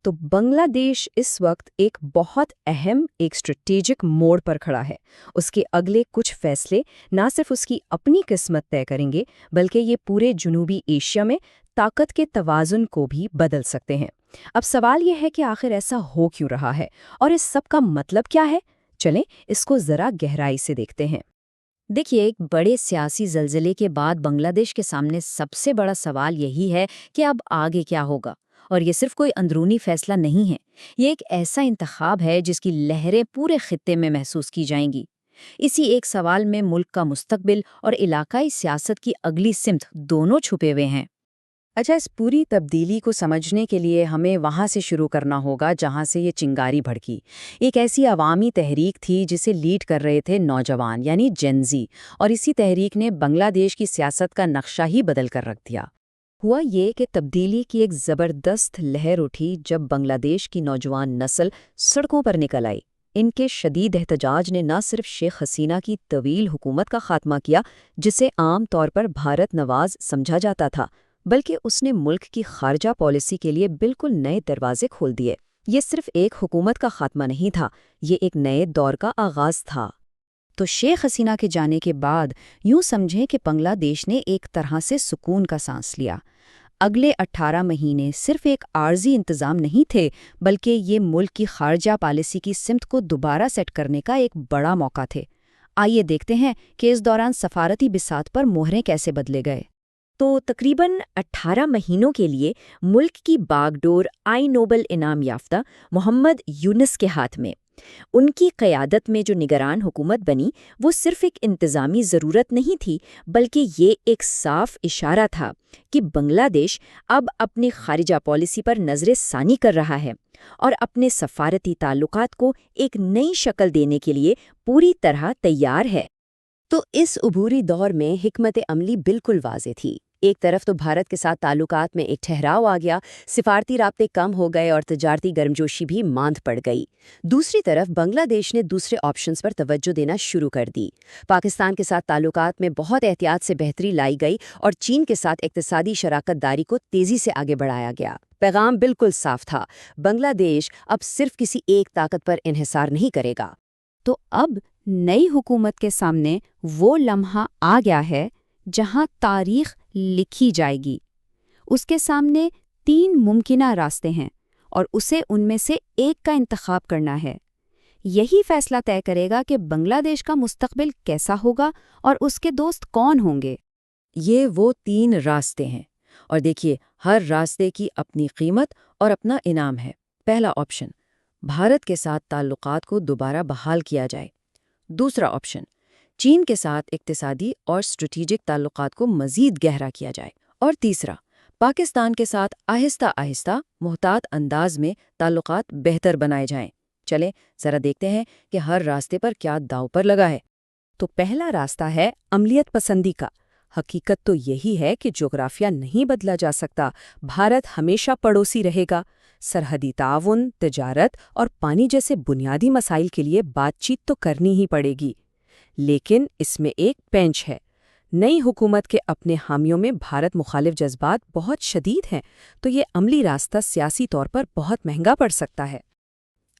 तो बांग्लादेश इस वक्त एक बहुत अहम एक स्ट्रेटेजिक मोड़ पर खड़ा है। उसके अगले कुछ फैसले ना सिर्फ उसकी अपनी किस्मत तय करेंगे, बल्कि ये पूरे जनूबी एशिया में ताकत के तवाज़ुन को भी बदल सकते हैं। अब सवाल यह है कि आखिर ऐसा हो क्यों रहा है और इस सब का मतलब क्या है? चलें इसको ज़रा गहराई से देखते हैं। देखिए, एक बड़े सियासी ज़लज़ले के बाद बांग्लादेश के सामने सबसे बड़ा सवाल यही है कि अब आगे क्या होगा। और ये सिर्फ कोई अंदरूनी फैसला नहीं है, ये एक ऐसा इंतखाब है जिसकी लहरें पूरे खित्ते में महसूस की जाएंगी। इसी एक सवाल में मुल्क का मुस्तकबिल और इलाकाई सियासत की अगली सिमत दोनों छुपे हुए हैं। अच्छा, इस पूरी तब्दीली को समझने के लिए हमें वहाँ से शुरू करना होगा जहाँ से ये चिंगारी भड़की। एक ऐसी अवामी तहरीक थी जिसे लीड कर रहे थे नौजवान यानी जेनजी, और इसी तहरीक ने बांग्लादेश की सियासत का नक्शा ही बदल कर रख दिया। हुआ ये कि तब्दीली की एक ज़बरदस्त लहर उठी जब बांग्लादेश की नौजवान नस्ल सड़कों पर निकल आई। इनके शदीद एहतजाज ने न सिर्फ शेख हसीना की तवील हुकूमत का खात्मा किया, जिसे आम तौर पर भारत नवाज समझा जाता था, बल्कि उसने मुल्क की खारजा पॉलिसी के लिए बिल्कुल नए दरवाजे खोल दिए। ये सिर्फ एक हुकूमत का खात्मा नहीं था, ये एक नए दौर का आगाज था। तो शेख हसीना के जाने के बाद यूं समझें कि बांग्लादेश ने एक तरह से सुकून का सांस लिया। अगले 18 महीने सिर्फ एक आर्जी इंतज़ाम नहीं थे, बल्कि ये मुल्क की खारजा पॉलिसी की सिमत को दोबारा सेट करने का एक बड़ा मौका थे। आइए देखते हैं कि इस दौरान सफारती बिसात पर मोहरें कैसे बदले गए। तो तकरीबन 18 महीनों के लिए मुल्क की बागडोर आई नोबल इनाम याफ्ता मोहम्मद यूनुस के हाथ में। उनकी क़यादत में जो निगरान हुकूमत बनी, वो सिर्फ एक इंतज़ामी ज़रूरत नहीं थी, बल्कि ये एक साफ इशारा था कि बांग्लादेश अब अपनी खारिजा पॉलिसी पर नज़र सानी कर रहा है और अपने सफारती ताल्लुकात को एक नई शक्ल देने के लिए पूरी तरह तैयार है। तो इस उभूरी दौर में हिकमत अमली बिल्कुल वाज़े थी। एक तरफ तो भारत के साथ ताल्लुकात में एक ठहराव आ गया, सिफारती राब्ते कम हो गए और तजारती गर्मजोशी भी मांद पड़ गई। दूसरी तरफ बांग्लादेश ने दूसरे ऑप्शंस पर तवज्जो देना शुरू कर दी। पाकिस्तान के साथ ताल्लुकात में बहुत एहतियात से बेहतरी लाई गई और चीन के साथ इक्तिसादी शराकत दारी को तेज़ी से आगे बढ़ाया गया। पैगाम बिल्कुल साफ था, बांग्लादेश अब सिर्फ किसी एक ताकत पर इन्हिसार नहीं करेगा। तो अब नई हुकूमत के सामने वो लम्हा आ गया है जहां तारीख लिखी जाएगी। उसके सामने 3 मुमकिना रास्ते हैं और उसे उनमें से एक का इंतखाब करना है। यही फैसला तय करेगा कि बांग्लादेश का मुस्तकबिल कैसा होगा और उसके दोस्त कौन होंगे। ये वो 3 रास्ते हैं और देखिए, हर रास्ते की अपनी कीमत और अपना इनाम है। पहला ऑप्शन, भारत के साथ ताल्लुकात को दोबारा बहाल किया जाए। दूसरा ऑप्शन, चीन के साथ इक्तिसादी और स्ट्रेटेजिक ताल्लुकात को मज़ीद गहरा किया जाए। और तीसरा, पाकिस्तान के साथ आहिस्ता आहिस्ता मुहतात अंदाज में ताल्लुकात बेहतर बनाए जाएं। चलें ज़रा देखते हैं कि हर रास्ते पर क्या दांव पर लगा है। तो पहला रास्ता है अमलियत पसंदी का। हकीकत तो यही है कि जोग्राफिया नहीं बदला जा सकता, भारत हमेशा पड़ोसी रहेगा। सरहदी ताउन, तिजारत और पानी जैसे बुनियादी मसाइल के लिए बातचीत तो करनी ही पड़ेगी। लेकिन इसमें एक पेंच है, नई हुकूमत के अपने हामियों में भारत मुखालिफ जज्बात बहुत शदीद हैं, तो ये अमली रास्ता सियासी तौर पर बहुत महंगा पड़ सकता है।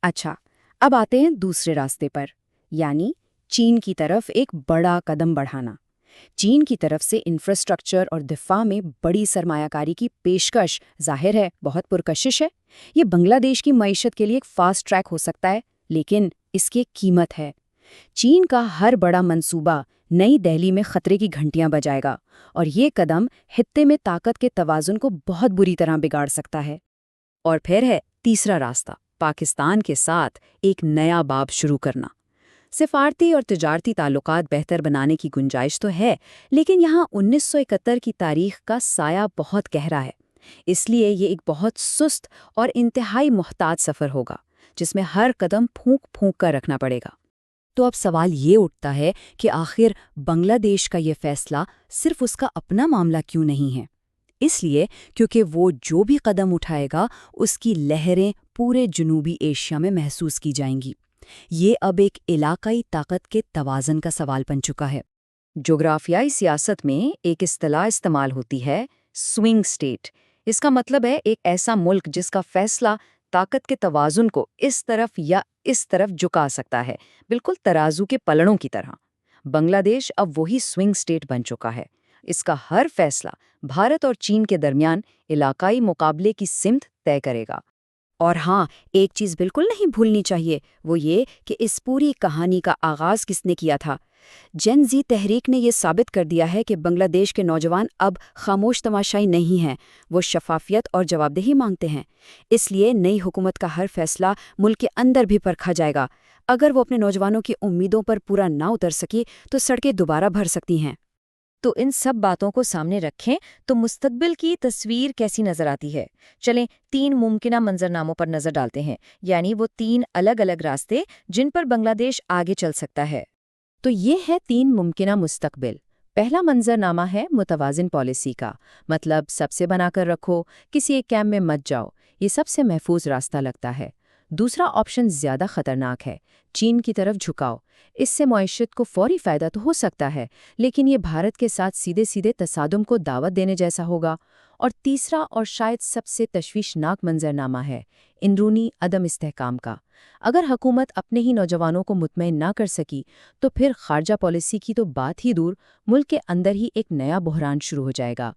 अच्छा, अब आते हैं दूसरे रास्ते पर, यानी चीन की तरफ एक बड़ा कदम बढ़ाना। चीन की तरफ से इंफ्रास्ट्रक्चर और दिफा में बड़ी सरमायाकारी की पेशकश जाहिर है बहुत पुरकशिश है। ये बांग्लादेश की मईशत के लिए एक फास्ट ट्रैक हो सकता है, लेकिन इसकी कीमत है। चीन का हर बड़ा मंसूबा नई दिल्ली में खतरे की घंटियां बजाएगा और ये कदम हित्ते में ताकत के तवाज़ुन को बहुत बुरी तरह बिगाड़ सकता है। और फिर है तीसरा रास्ता, पाकिस्तान के साथ एक नया बाब शुरू करना। सिफारती और तिजारती ताल्लुकात बेहतर बनाने की गुंजाइश तो है, लेकिन यहाँ 1971 की तारीख का साया बहुत गहरा है। इसलिए ये एक बहुत सुस्त और इंतहाई मुहताज सफ़र होगा, जिसमें हर कदम फूंक फूंक कर रखना पड़ेगा। तो अब सवाल ये उठता है कि आखिर बांग्लादेश का ये फैसला सिर्फ उसका अपना मामला क्यों नहीं है? इसलिए क्योंकि वो जो भी कदम उठाएगा, उसकी लहरें पूरे जनूबी एशिया में महसूस की जाएंगी। ये अब एक इलाकाई ताकत के तवाज़न का सवाल बन चुका है। जोग्राफियाई सियासत में एक इस्तिलाह इस्तेमाल होती है, स्विंग स्टेट। इसका मतलब है एक ऐसा मुल्क जिसका फैसला طاقت کے توازن کو اس طرف یا اس طرف جھکا سکتا ہے، بالکل ترازو کے پلڑوں کی طرح۔ بنگلہ دیش اب وہی سوئنگ سٹیٹ بن چکا ہے۔ اس کا ہر فیصلہ بھارت اور چین کے درمیان علاقائی مقابلے کی سمت طے کرے گا۔ اور ہاں، ایک چیز بالکل نہیں بھولنی چاہیے، وہ یہ کہ اس پوری کہانی کا آغاز کس نے کیا تھا۔ جن زی تحریک نے یہ ثابت کر دیا ہے کہ بنگلہ دیش کے نوجوان اب خاموش تماشائی نہیں ہیں، وہ شفافیت اور جوابدہی مانگتے ہیں۔ اس لیے نئی حکومت کا ہر فیصلہ ملک کے اندر بھی پرکھا جائے گا۔ اگر وہ اپنے نوجوانوں کی امیدوں پر پورا نہ اتر سکی تو سڑکیں دوبارہ بھر سکتی ہیں۔ تو ان سب باتوں کو سامنے رکھیں تو مستقبل کی تصویر کیسی نظر آتی ہے؟ چلیں 3 ممکنہ منظرناموں پر نظر ڈالتے ہیں، یعنی وہ 3 الگ الگ راستے جن پر بنگلہ دیش آگے چل سکتا ہے۔ تو یہ ہے 3 ممکنہ مستقبل۔ پہلا منظرنامہ ہے متوازن پالیسی کا، مطلب سب سے بنا کر رکھو، کسی ایک کیمپ میں مت جاؤ، یہ سب سے محفوظ راستہ لگتا ہے۔ دوسرا آپشن زیادہ خطرناک ہے، چین کی طرف جھکاؤ۔ اس سے معیشت کو فوری فائدہ تو ہو سکتا ہے، لیکن یہ بھارت کے ساتھ سیدھے سیدھے تصادم کو دعوت دینے جیسا ہوگا۔ اور تیسرا اور شاید سب سے تشویشناک منظرنامہ ہے اندرونی عدم استحکام کا۔ اگر حکومت اپنے ہی نوجوانوں کو مطمئن نہ کر سکی تو پھر خارجہ پالیسی کی تو بات ہی دور، ملک کے اندر ہی ایک نیا بحران شروع ہو جائے گا۔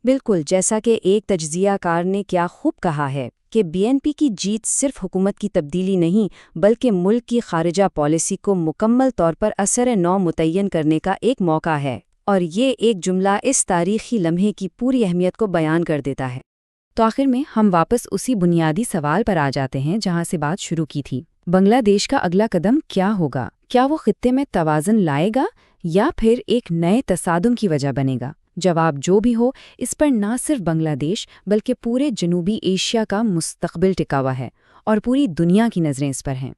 بالکل، جیسا کہ ایک تجزیہ کار نے کیا خوب کہا ہے کہ BNP کی جیت صرف حکومت کی تبدیلی نہیں بلکہ ملک کی خارجہ پالیسی کو مکمل طور پر اثر نو متعین کرنے کا ایک موقع ہے، اور یہ ایک جملہ اس تاریخی لمحے کی پوری اہمیت کو بیان کر دیتا ہے۔ تو آخر میں ہم واپس اسی بنیادی سوال پر آ جاتے ہیں جہاں سے بات شروع کی تھی۔ بنگلہ دیش کا اگلا قدم کیا ہوگا؟ کیا وہ خطے میں توازن لائے گا یا پھر ایک نئے تصادم کی وجہ بنے گا؟ جواب جو بھی ہو، اس پر نہ صرف بنگلہ دیش بلکہ پورے جنوبی ایشیا کا مستقبل ٹکا ہوا ہے، اور پوری دنیا کی نظریں اس پر ہیں۔